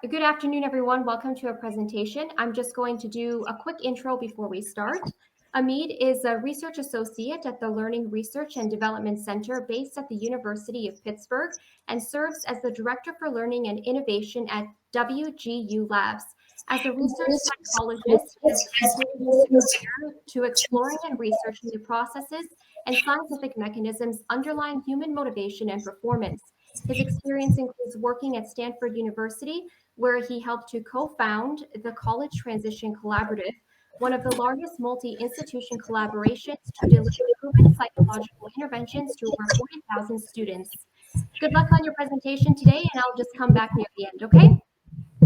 Good afternoon, everyone. Welcome to our presentation. I'm just going to do a quick intro before we start. Omid is a research associate at the Learning Research and Development Center based at the University of Pittsburgh and serves as the Director for Learning and Innovation at WGU Labs. As a research psychologist, he has dedicated his career to exploring and researching the processes and scientific mechanisms underlying human motivation and performance. His experience includes working at Stanford University, where he helped to co-found the College Transition Collaborative, one of the largest multi-institution collaborations to deliver proven psychological interventions to over 40,000 students. Good luck on your presentation today, and I'll just come back near the end, okay?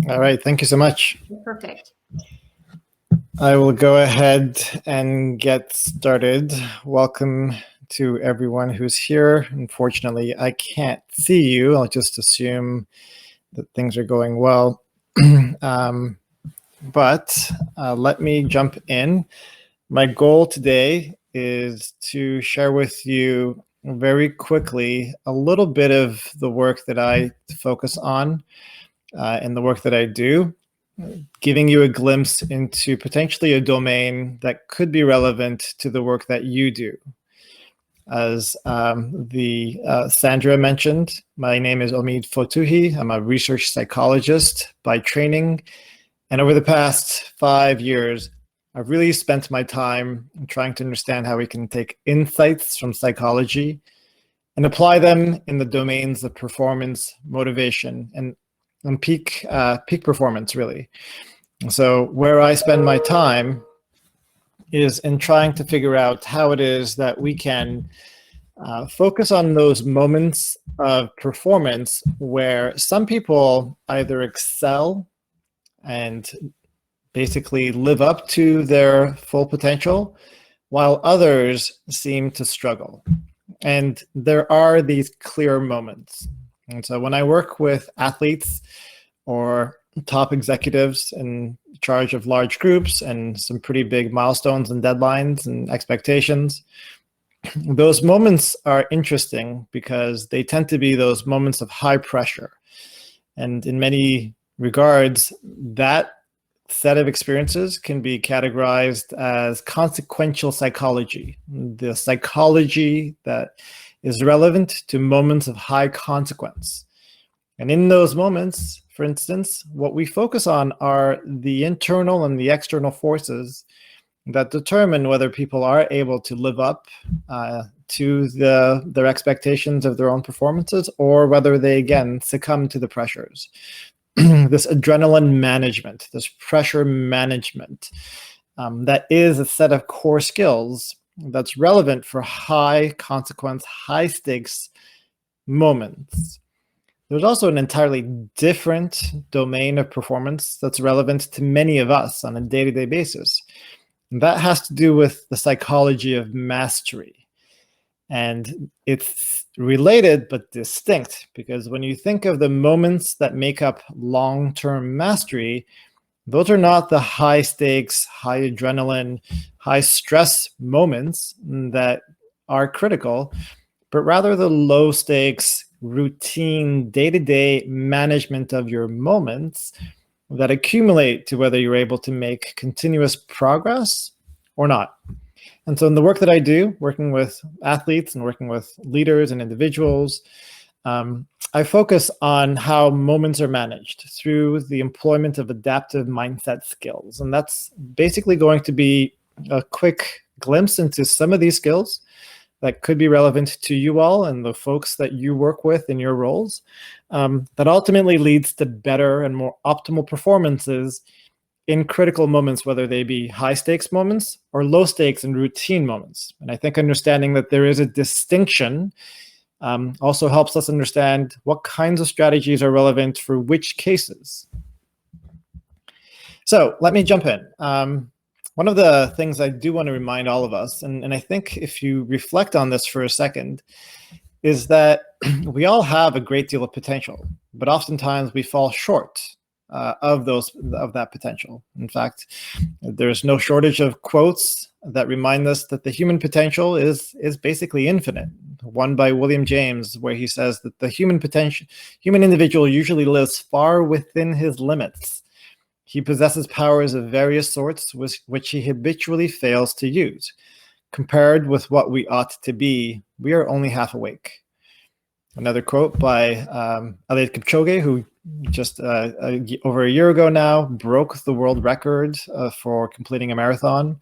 All right, thank you so much. Perfect. I will go ahead and get started. Welcome to everyone who's here. Unfortunately, I can't see you. I'll just assume that things are going well. But let me jump in. My goal today is to share with you very quickly a little bit of the work that I focus on and the work that I do, giving you a glimpse into potentially a domain that could be relevant to the work that you do. As Sandra mentioned, my name is Omid Fotuhi. I'm a research psychologist by training. And over the past 5 years, I've really spent my time trying to understand how we can take insights from psychology and apply them in the domains of performance, motivation, and peak performance, really. So where I spend my time is in trying to figure out how it is that we can focus on those moments of performance where some people either excel and basically live up to their full potential, while others seem to struggle. And there are these clear moments. And so when I work with athletes or top executives in charge of large groups and some pretty big milestones and deadlines and expectations, those moments are interesting because they tend to be those moments of high pressure. And in many regards, that set of experiences can be categorized as consequential psychology, the psychology that is relevant to moments of high consequence. And in those moments, for instance, what we focus on are the internal and the external forces that determine whether people are able to live up to their expectations of their own performances, or whether they, again, succumb to the pressures. This adrenaline management, this pressure management, that is a set of core skills that's relevant for high consequence, high stakes moments. There's also an entirely different domain of performance that's relevant to many of us on a day-to-day basis. And that has to do with the psychology of mastery. And it's related but distinct, because when you think of the moments that make up long-term mastery, those are not the high stakes, high adrenaline, high stress moments that are critical, but rather the low stakes, routine, day-to-day management of your moments that accumulate to whether you're able to make continuous progress or not. And so in the work that I do, working with athletes and working with leaders and individuals, I focus on how moments are managed through the employment of adaptive mindset skills. And that's basically going to be a quick glimpse into some of these skills that could be relevant to you all and the folks that you work with in your roles, that ultimately leads to better and more optimal performances in critical moments, whether they be high stakes moments or low stakes and routine moments. And I think understanding that there is a distinction also helps us understand what kinds of strategies are relevant for which cases. So let me jump in. One of the things I do want to remind all of us, and I think if you reflect on this for a second, is that we all have a great deal of potential, but oftentimes we fall short of that potential. In fact, there's no shortage of quotes that remind us that the human potential is basically infinite. One by William James, where he says that the human individual usually lives far within his limits. He possesses powers of various sorts which he habitually fails to use. Compared with what we ought to be, we are only half awake. Another quote by Eliud Kipchoge, who just over a year ago now broke the world record for completing a marathon.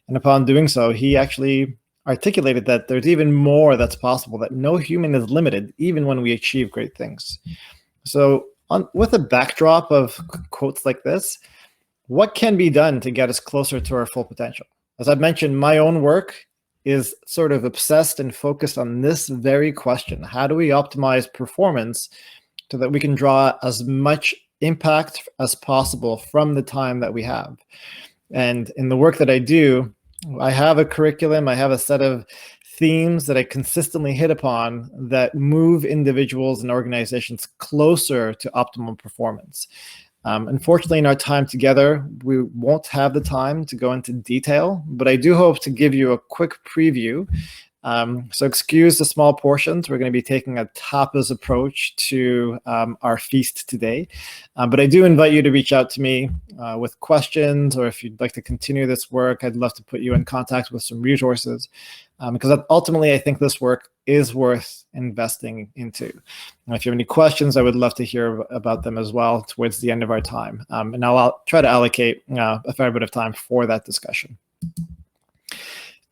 And upon doing so, he actually articulated that there's even more that's possible, that no human is limited, even when we achieve great things. So with a backdrop of quotes like this, what can be done to get us closer to our full potential? As I've mentioned, my own work is sort of obsessed and focused on this very question. How do we optimize performance so that we can draw as much impact as possible from the time that we have? And in the work that I do, I have a curriculum, I have a set of themes that I consistently hit upon that move individuals and organizations closer to optimal performance. Unfortunately, in our time together, we won't have the time to go into detail, but I do hope to give you a quick preview. So excuse the small portions. We're going to be taking a tapas approach to our feast today. But I do invite you to reach out to me with questions, or if you'd like to continue this work, I'd love to put you in contact with some resources. Because ultimately, I think this work is worth investing into. And if you have any questions, I would love to hear about them as well towards the end of our time. And I'll try to allocate a fair bit of time for that discussion.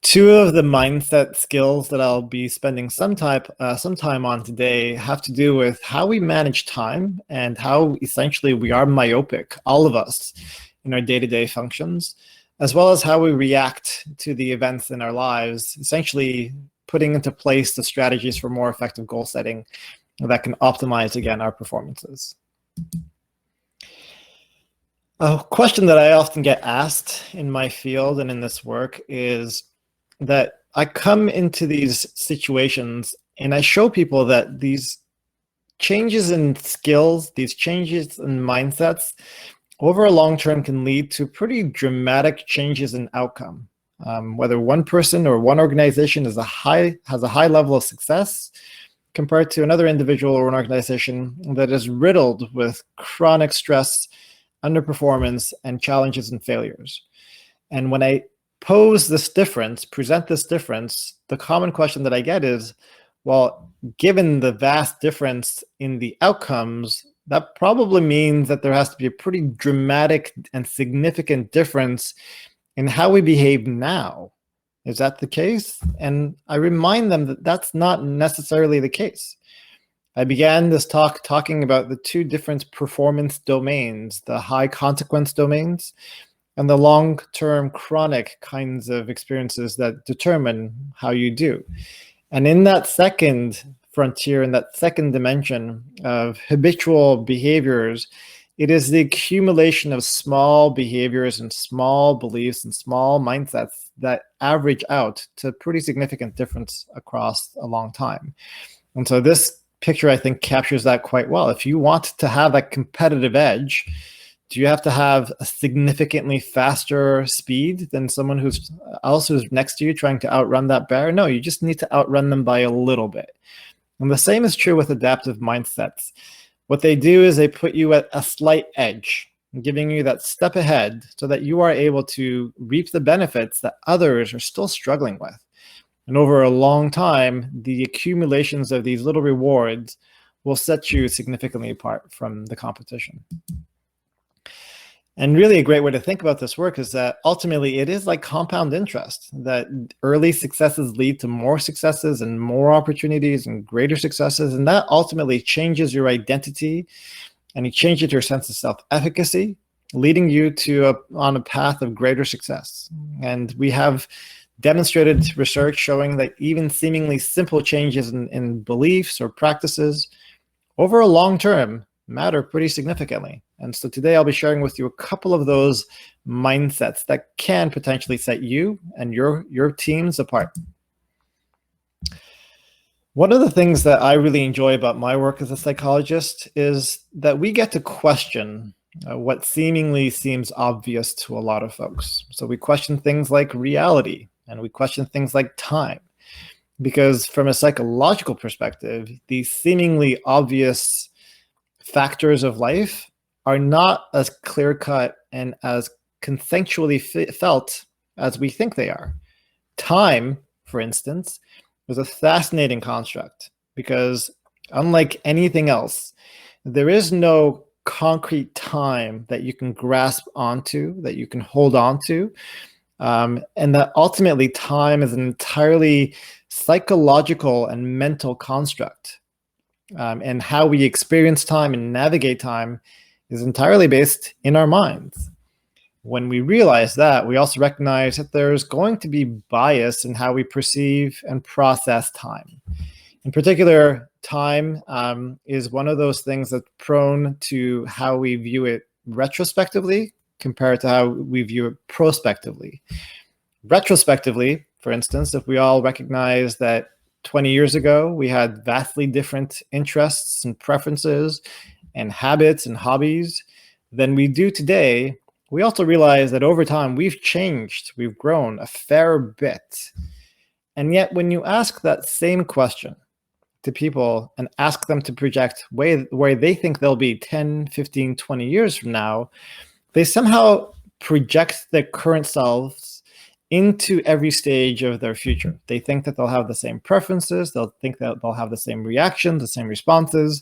Two of the mindset skills that I'll be spending some time on today have to do with how we manage time and how essentially we are myopic, all of us, in our day-to-day functions, as well as how we react to the events in our lives, essentially putting into place the strategies for more effective goal setting that can optimize, again, our performances. A question that I often get asked in my field and in this work is that I come into these situations and I show people that these changes in skills, these changes in mindsets, over a long term can lead to pretty dramatic changes in outcome. Whether one person or one organization has a high level of success compared to another individual or an organization that is riddled with chronic stress, underperformance, and challenges and failures. And when I present this difference, the common question that I get is, well, given the vast difference in the outcomes, that probably means that there has to be a pretty dramatic and significant difference in how we behave now. Is that the case? And I remind them that that's not necessarily the case. I began this talk talking about the two different performance domains, the high consequence domains and the long-term chronic kinds of experiences that determine how you do. And in that second frontier, in that second dimension of habitual behaviors, it is the accumulation of small behaviors and small beliefs and small mindsets that average out to pretty significant difference across a long time. And so this picture, I think, captures that quite well. If you want to have a competitive edge, do you have to have a significantly faster speed than someone who's next to you trying to outrun that bear? No, you just need to outrun them by a little bit. And the same is true with adaptive mindsets. What they do is they put you at a slight edge, giving you that step ahead so that you are able to reap the benefits that others are still struggling with. And over a long time, the accumulations of these little rewards will set you significantly apart from the competition. And really a great way to think about this work is that ultimately it is like compound interest, that early successes lead to more successes and more opportunities and greater successes. And that ultimately changes your identity and it changes your sense of self-efficacy, leading you on a path of greater success. And we have demonstrated research showing that even seemingly simple changes in beliefs or practices over a long term matter pretty significantly. And so today I'll be sharing with you a couple of those mindsets that can potentially set you and your teams apart. One of the things that I really enjoy about my work as a psychologist is that we get to question what seemingly seems obvious to a lot of folks. So we question things like reality, and we question things like time, because from a psychological perspective, these seemingly obvious factors of life are not as clear-cut and as consensually felt as we think they are. Time, for instance, is a fascinating construct because, unlike anything else, there is no concrete time that you can grasp onto, that you can hold on to, and that ultimately time is an entirely psychological and mental construct. And how we experience time and navigate time is entirely based in our minds. When we realize that, we also recognize that there's going to be bias in how we perceive and process time. In particular, time is one of those things that's prone to how we view it retrospectively compared to how we view it prospectively. Retrospectively, for instance, if we all recognize that 20 years ago we had vastly different interests and preferences and habits and hobbies than we do today, we also realize that over time we've changed, we've grown a fair bit. And yet when you ask that same question to people and ask them to project where they think they'll be 10, 15, 20 years from now, they somehow project their current selves into every stage of their future. They think that they'll have the same preferences, they'll think that they'll have the same reactions, the same responses.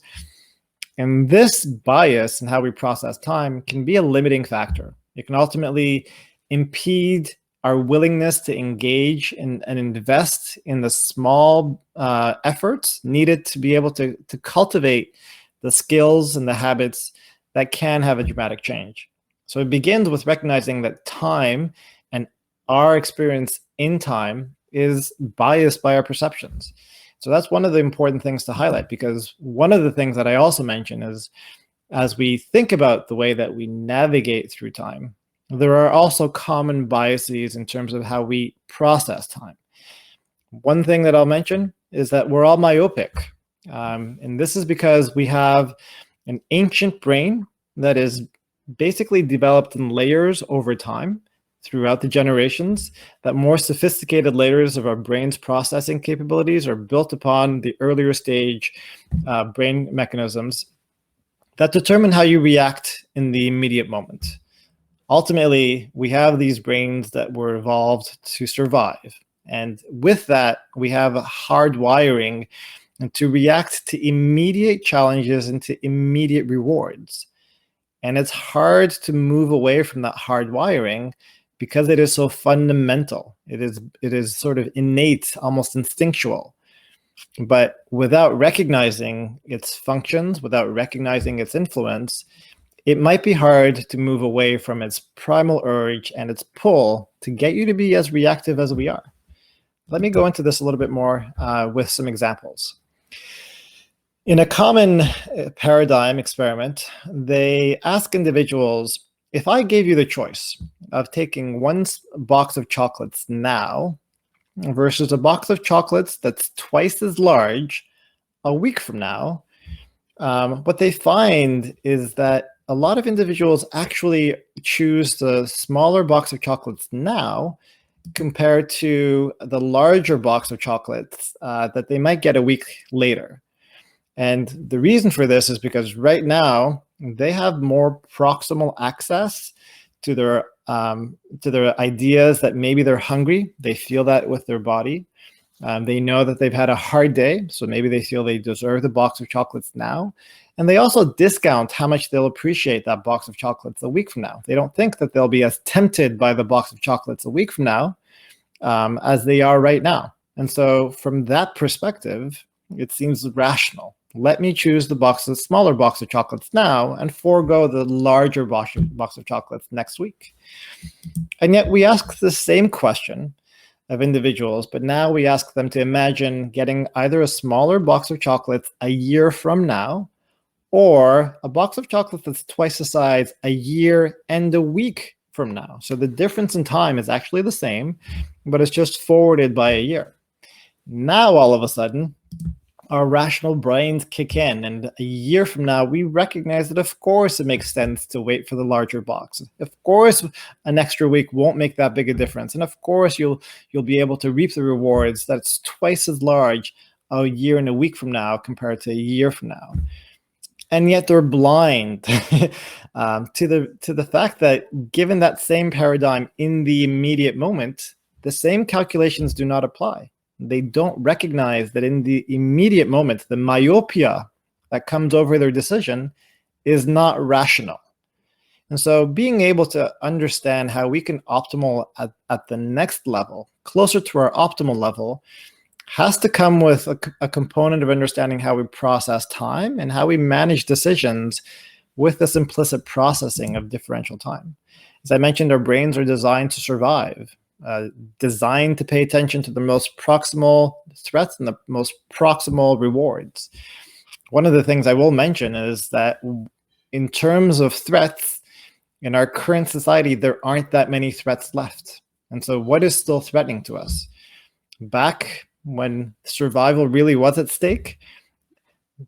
And this bias in how we process time can be a limiting factor. It can ultimately impede our willingness to engage and invest in the small efforts needed to be able to cultivate the skills and the habits that can have a dramatic change. So it begins with recognizing that time and our experience in time is biased by our perceptions. So that's one of the important things to highlight, because one of the things that I also mention is, as we think about the way that we navigate through time, there are also common biases in terms of how we process time. One thing that I'll mention is that we're all myopic. And this is because we have an ancient brain that is basically developed in layers over time throughout the generations, that more sophisticated layers of our brain's processing capabilities are built upon the earlier stage brain mechanisms that determine how you react in the immediate moment. Ultimately, we have these brains that were evolved to survive. And with that, we have a hard wiring to react to immediate challenges and to immediate rewards. And it's hard to move away from that hard wiring because it is so fundamental. It is sort of innate, almost instinctual. But without recognizing its functions, without recognizing its influence, it might be hard to move away from its primal urge and its pull to get you to be as reactive as we are. Let me go into this a little bit more with some examples. In a common paradigm experiment, they ask individuals, if I gave you the choice of taking one box of chocolates now versus a box of chocolates that's twice as large a week from now, what they find is that a lot of individuals actually choose the smaller box of chocolates now compared to the larger box of chocolates that they might get a week later. And the reason for this is because right now they have more proximal access to their ideas that maybe they're hungry. They feel that with their body. They know that they've had a hard day, so maybe they feel they deserve the box of chocolates now. And they also discount how much they'll appreciate that box of chocolates a week from now. They don't think that they'll be as tempted by the box of chocolates a week from now as they are right now. And so from that perspective, it seems rational. Let me choose the smaller box of chocolates now and forego the larger box of chocolates next week. And yet we ask the same question of individuals, but now we ask them to imagine getting either a smaller box of chocolates a year from now, or a box of chocolates that's twice the size a year and a week from now. So the difference in time is actually the same, but it's just forwarded by a year. Now, all of a sudden, our rational brains kick in. And a year from now, we recognize that, of course, it makes sense to wait for the larger box. Of course, an extra week won't make that big a difference. And of course, you'll be able to reap the rewards that's twice as large a year and a week from now compared to a year from now. And yet they're blind to the fact that given that same paradigm in the immediate moment, the same calculations do not apply. They don't recognize that in the immediate moment, the myopia that comes over their decision is not rational. And so being able to understand how we can optimal at the next level, closer to our optimal level, has to come with a component of understanding how we process time and how we manage decisions with this implicit processing of differential time. As I mentioned, our brains are designed to survive. Designed to pay attention to the most proximal threats and the most proximal rewards. One of the things I will mention is that in terms of threats, in our current society, there aren't that many threats left. And so what is still threatening to us? Back when survival really was at stake,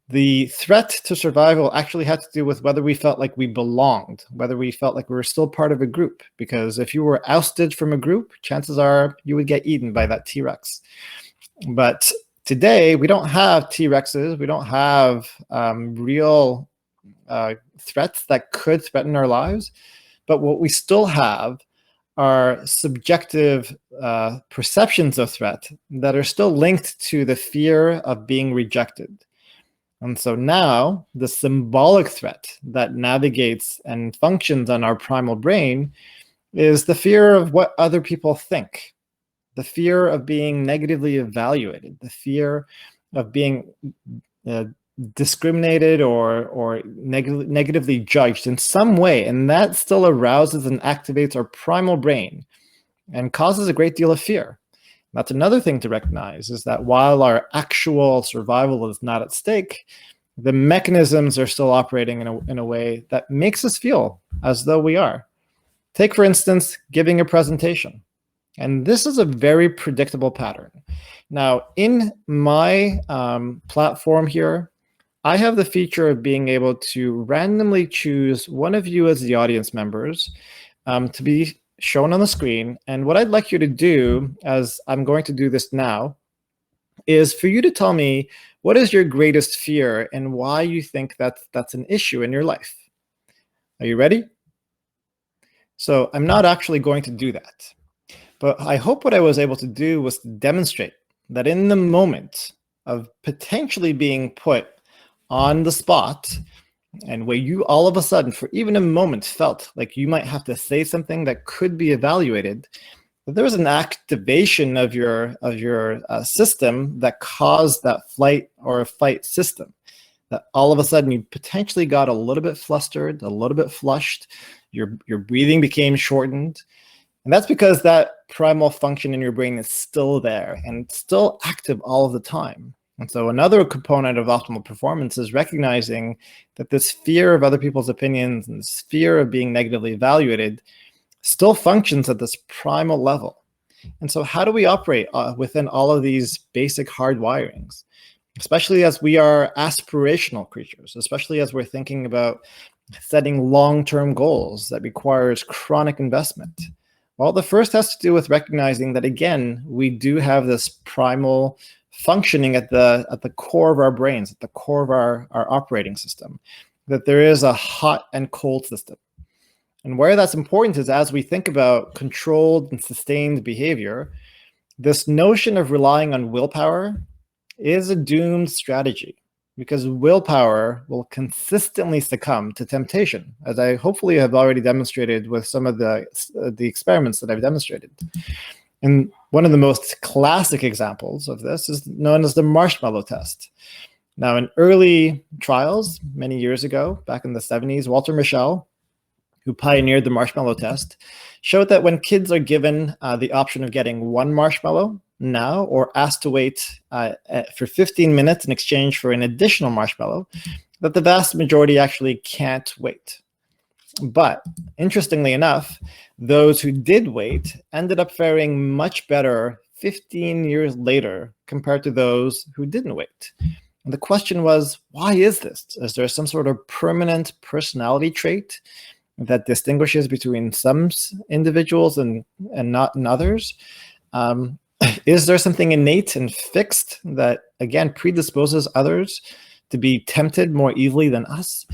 the threat to survival actually had to do with whether we felt like we belonged, whether we felt like we were still part of a group. Because if you were ousted from a group, chances are you would get eaten by that T-Rex. But today, we don't have T-Rexes. We don't have real threats that could threaten our lives. But what we still have are subjective perceptions of threat that are still linked to the fear of being rejected. And so now the symbolic threat that navigates and functions on our primal brain is the fear of what other people think, the fear of being negatively evaluated, the fear of being discriminated or negatively judged in some way. And that still arouses and activates our primal brain and causes a great deal of fear. That's another thing to recognize, is that while our actual survival is not at stake, the mechanisms are still operating in a way that makes us feel as though we are. Take, for instance, giving a presentation. And this is a very predictable pattern. Now, in my platform here, I have the feature of being able to randomly choose one of you as the audience members to be shown on the screen. And what I'd like you to do, as I'm going to do this now, is for you to tell me what is your greatest fear and why you think that's an issue in your life. Are you ready? So I'm not actually going to do that. But I hope what I was able to do was to demonstrate that in the moment of potentially being put on the spot, and where you all of a sudden, for even a moment, felt like you might have to say something that could be evaluated, that there was an activation of your system that caused that flight or fight system. That all of a sudden you potentially got a little bit flustered, a little bit flushed, your breathing became shortened. And that's because that primal function in your brain is still there and still active all of the time. And so another component of optimal performance is recognizing that this fear of other people's opinions and this fear of being negatively evaluated still functions at this primal level. And so how do we operate within all of these basic hardwirings, especially as we are aspirational creatures, especially as we're thinking about setting long-term goals that requires chronic investment? Well, the first has to do with recognizing that, again, we do have this primal functioning at the core of our brains, at the core of our operating system, that there is a hot and cold system. And where that's important is as we think about controlled and sustained behavior, this notion of relying on willpower is a doomed strategy, because willpower will consistently succumb to temptation, as I hopefully have already demonstrated with some of the experiments that I've demonstrated. And one of the most classic examples of this is known as the Marshmallow Test. Now, in early trials, many years ago, back in the 70s, Walter Mischel, who pioneered the Marshmallow Test, showed that when kids are given the option of getting one marshmallow now or asked to wait for 15 minutes in exchange for an additional marshmallow, that the vast majority actually can't wait. But interestingly enough, those who did wait ended up faring much better 15 years later compared to those who didn't wait. And the question was, why is this? Is there some sort of permanent personality trait that distinguishes between some individuals and not in others? Is there something innate and fixed that, again, predisposes others to be tempted more easily than us?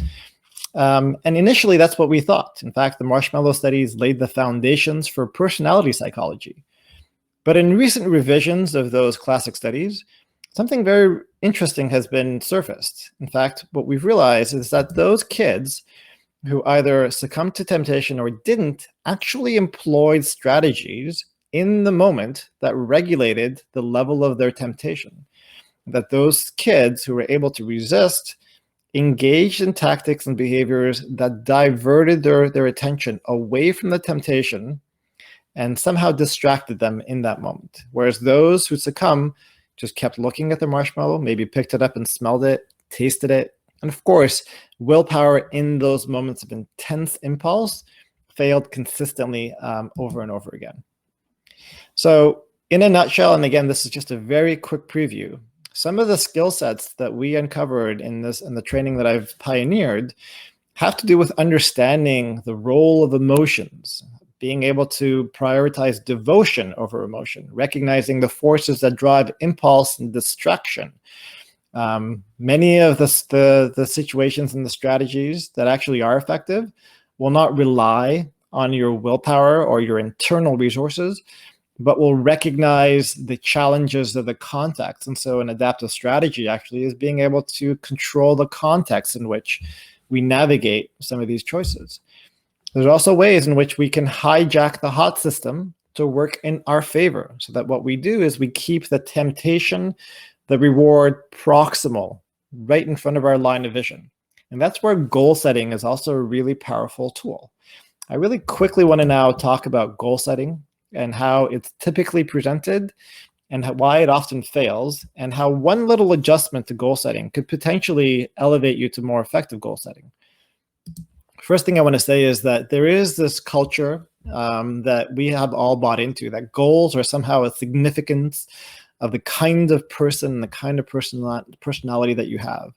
And initially, that's what we thought. In fact, the marshmallow studies laid the foundations for personality psychology. But in recent revisions of those classic studies, something very interesting has been surfaced. In fact, what we've realized is that those kids who either succumbed to temptation or didn't actually employed strategies in the moment that regulated the level of their temptation. That those kids who were able to resist engaged in tactics and behaviors that diverted their attention away from the temptation and somehow distracted them in that moment. Whereas those who succumb just kept looking at the marshmallow, maybe picked it up and smelled it, tasted it. And of course, willpower in those moments of intense impulse failed consistently over and over again. So in a nutshell, and again, this is just a very quick preview, some of the skill sets that we uncovered in the training that I've pioneered have to do with understanding the role of emotions, being able to prioritize devotion over emotion, recognizing the forces that drive impulse and distraction. Many of the situations and the strategies that actually are effective will not rely on your willpower or your internal resources, but will recognize the challenges of the context. And so an adaptive strategy actually is being able to control the context in which we navigate some of these choices. There's also ways in which we can hijack the hot system to work in our favor, so that what we do is we keep the temptation, the reward proximal, right in front of our line of vision. And that's where goal setting is also a really powerful tool. I really quickly want to now talk about goal setting and how it's typically presented and why it often fails, and how one little adjustment to goal setting could potentially elevate you to more effective goal setting. First thing I want to say is that there is this culture that we have all bought into, that goals are somehow a significance of the kind of person, the kind of personality that you have.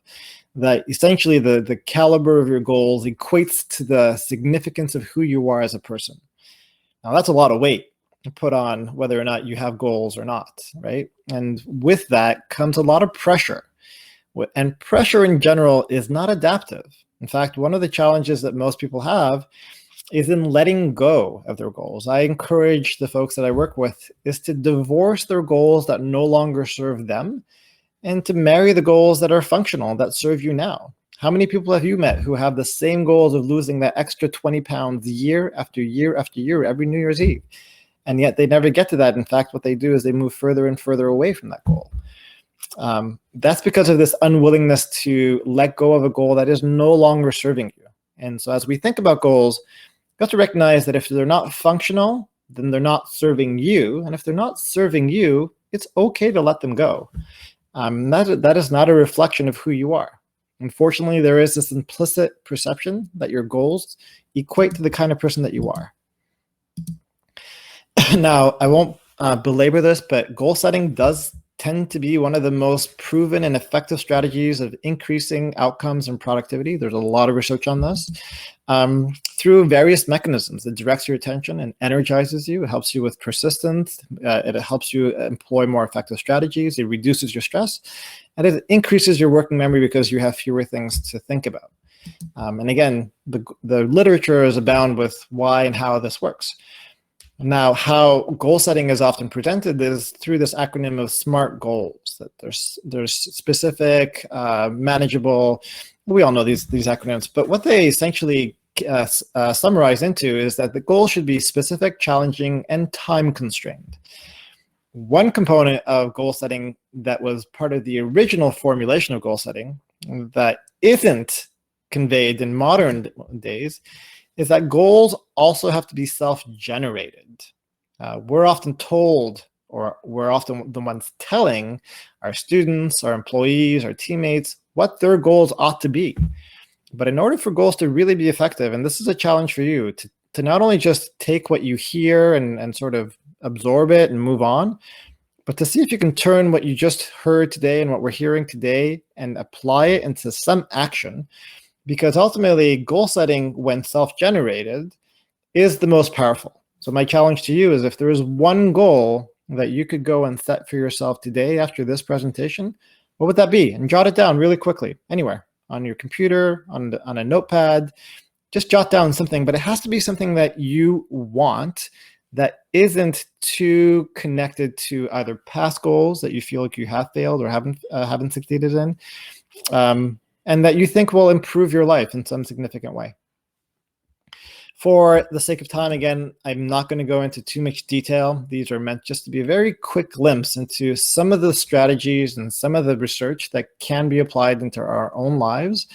That essentially the caliber of your goals equates to the significance of who you are as a person. Now that's a lot of weight to put on whether or not you have goals or not, right? And with that comes a lot of pressure. And pressure in general is not adaptive. In fact, one of the challenges that most people have is in letting go of their goals. I encourage the folks that I work with is to divorce their goals that no longer serve them and to marry the goals that are functional, that serve you now. How many people have you met who have the same goals of losing that extra 20 pounds year after year after year, every New Year's Eve? And yet they never get to that. In fact, what they do is they move further and further away from that goal. That's because of this unwillingness to let go of a goal that is no longer serving you. And so as we think about goals, you have to recognize that if they're not functional, then they're not serving you. And if they're not serving you, it's okay to let them go. That is not a reflection of who you are. Unfortunately, there is this implicit perception that your goals equate to the kind of person that you are. Now, I won't belabor this, but goal setting does tend to be one of the most proven and effective strategies of increasing outcomes and productivity. There's a lot of research on this through various mechanisms. It directs your attention and energizes you. It helps you with persistence. It helps you employ more effective strategies. It reduces your stress, and it increases your working memory because you have fewer things to think about. And again, the literature is abound with why and how this works. Now, how goal setting is often presented is through this acronym of SMART goals. That there's specific, manageable. We all know these acronyms, but what they essentially summarize into is that the goal should be specific, challenging, and time constrained. One component of goal setting that was part of the original formulation of goal setting that isn't conveyed in modern days is that goals also have to be self-generated. We're often told, or we're often the ones telling our students, our employees, our teammates, what their goals ought to be. But in order for goals to really be effective, and this is a challenge for you, to not only just take what you hear and sort of absorb it and move on, but to see if you can turn what you just heard today and what we're hearing today and apply it into some action, because ultimately goal setting when self-generated is the most powerful. So my challenge to you is, if there is one goal that you could go and set for yourself today after this presentation, what would that be? And jot it down really quickly, anywhere, on your computer, on a notepad. Just jot down something, but it has to be something that you want, that isn't too connected to either past goals that you feel like you have failed or haven't succeeded in, and that you think will improve your life in some significant way. For the sake of time, again, I'm not going to go into too much detail. These are meant just to be a very quick glimpse into some of the strategies and some of the research that can be applied into our own lives,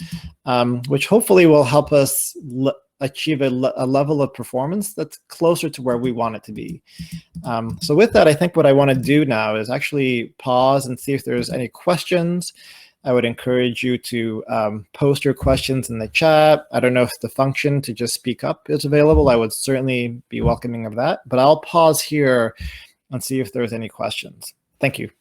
which hopefully will help us achieve a level of performance that's closer to where we want it to be. So with that, I think what I want to do now is actually pause and see if there's any questions. I would encourage you to post your questions in the chat. I don't know if the function to just speak up is available. I would certainly be welcoming of that, but I'll pause here and see if there's any questions. Thank you.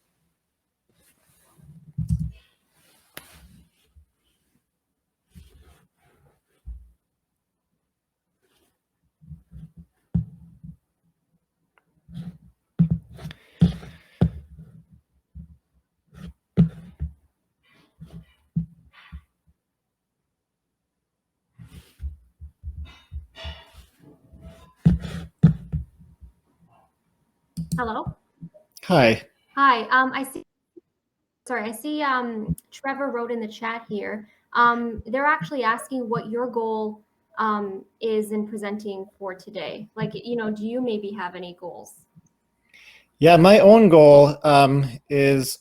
Hello. Hi. Hi. I see Trevor wrote in the chat here. They're actually asking what your goal is in presenting for today. Like, do you maybe have any goals? Yeah, my own goal is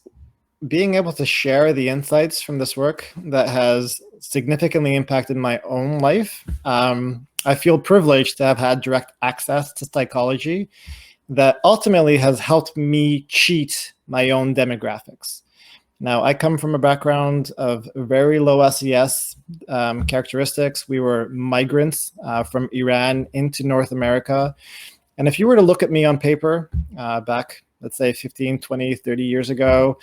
being able to share the insights from this work that has significantly impacted my own life. I feel privileged to have had direct access to psychology that ultimately has helped me cheat my own demographics. Now, I come from a background of very low SES characteristics. We were migrants from Iran into North America. And if you were to look at me on paper back, let's say 15, 20, 30 years ago,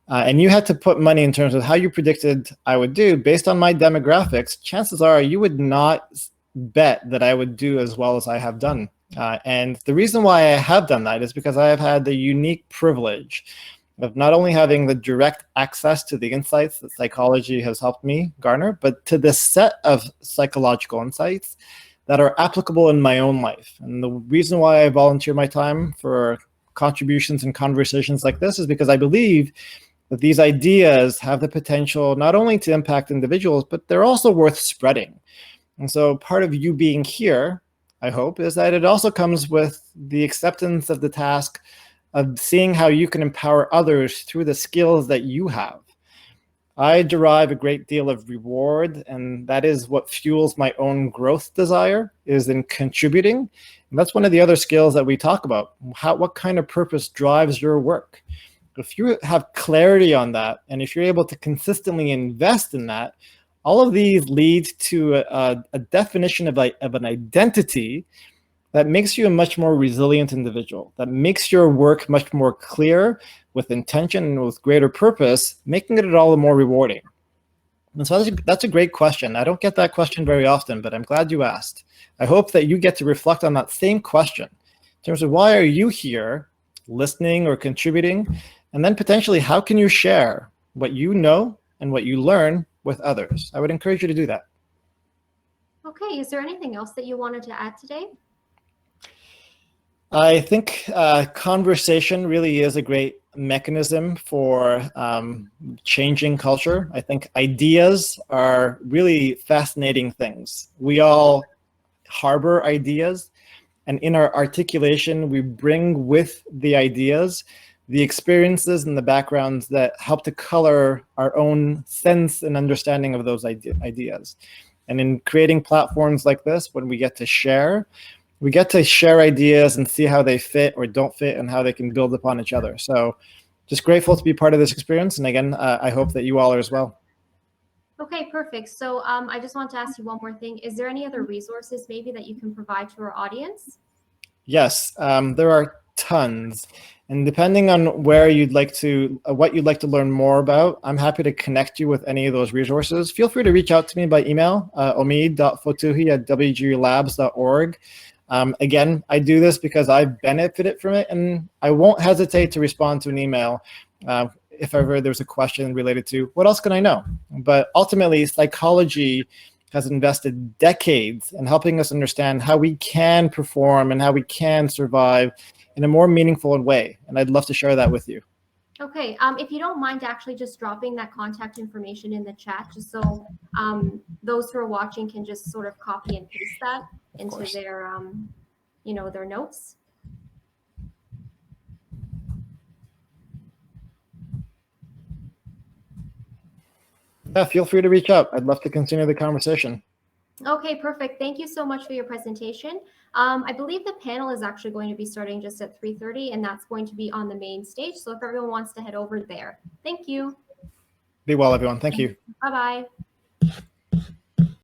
and you had to put money in terms of how you predicted I would do based on my demographics, chances are you would not bet that I would do as well as I have done. And the reason why I have done that is because I have had the unique privilege of not only having the direct access to the insights that psychology has helped me garner, but to this set of psychological insights that are applicable in my own life. And the reason why I volunteer my time for contributions and conversations like this is because I believe that these ideas have the potential not only to impact individuals, but they're also worth spreading. And so part of you being here, I hope, is that it also comes with the acceptance of the task of seeing how you can empower others through the skills that you have. I derive a great deal of reward, and that is what fuels my own growth desire, is in contributing. And that's one of the other skills that we talk about. What kind of purpose drives your work? If you have clarity on that, and if you're able to consistently invest in that, all of these lead to a definition of an identity that makes you a much more resilient individual, that makes your work much more clear, with intention and with greater purpose, making it all the more rewarding. And so that's a great question. I don't get that question very often, but I'm glad you asked. I hope that you get to reflect on that same question in terms of why are you here listening or contributing, and then potentially how can you share what you know and what you learn with others. I would encourage you to do that. Okay, is there anything else that you wanted to add today? I think conversation really is a great mechanism for changing culture. I think ideas are really fascinating things. We all harbor ideas, and in our articulation, we bring with the ideas the experiences and the backgrounds that help to color our own sense and understanding of those ideas. And in creating platforms like this, when we get to share ideas and see how they fit or don't fit and how they can build upon each other. So just grateful to be part of this experience. And again, I hope that you all are as well. Okay, perfect. So I just want to ask you one more thing. Is there any other resources maybe that you can provide to our audience? Yes, there are tons. And depending on where you'd like to, what you'd like to learn more about, I'm happy to connect you with any of those resources. Feel free to reach out to me by email, omid.fotuhi@wglabs.org. Again, I do this because I've benefited from it, and I won't hesitate to respond to an email if ever there's a question related to what else can I know. But ultimately, psychology has invested decades in helping us understand how we can perform and how we can survive in a more meaningful way. And I'd love to share that with you. Okay, if you don't mind actually just dropping that contact information in the chat, just so those who are watching can just sort of copy and paste that into their, their notes. Yeah, feel free to reach out. I'd love to continue the conversation. Okay, perfect. Thank you so much for your presentation. I believe the panel is actually going to be starting just at 3:30, and that's going to be on the main stage. So if everyone wants to head over there. Thank you. Be well, everyone. Thank you. Bye-bye.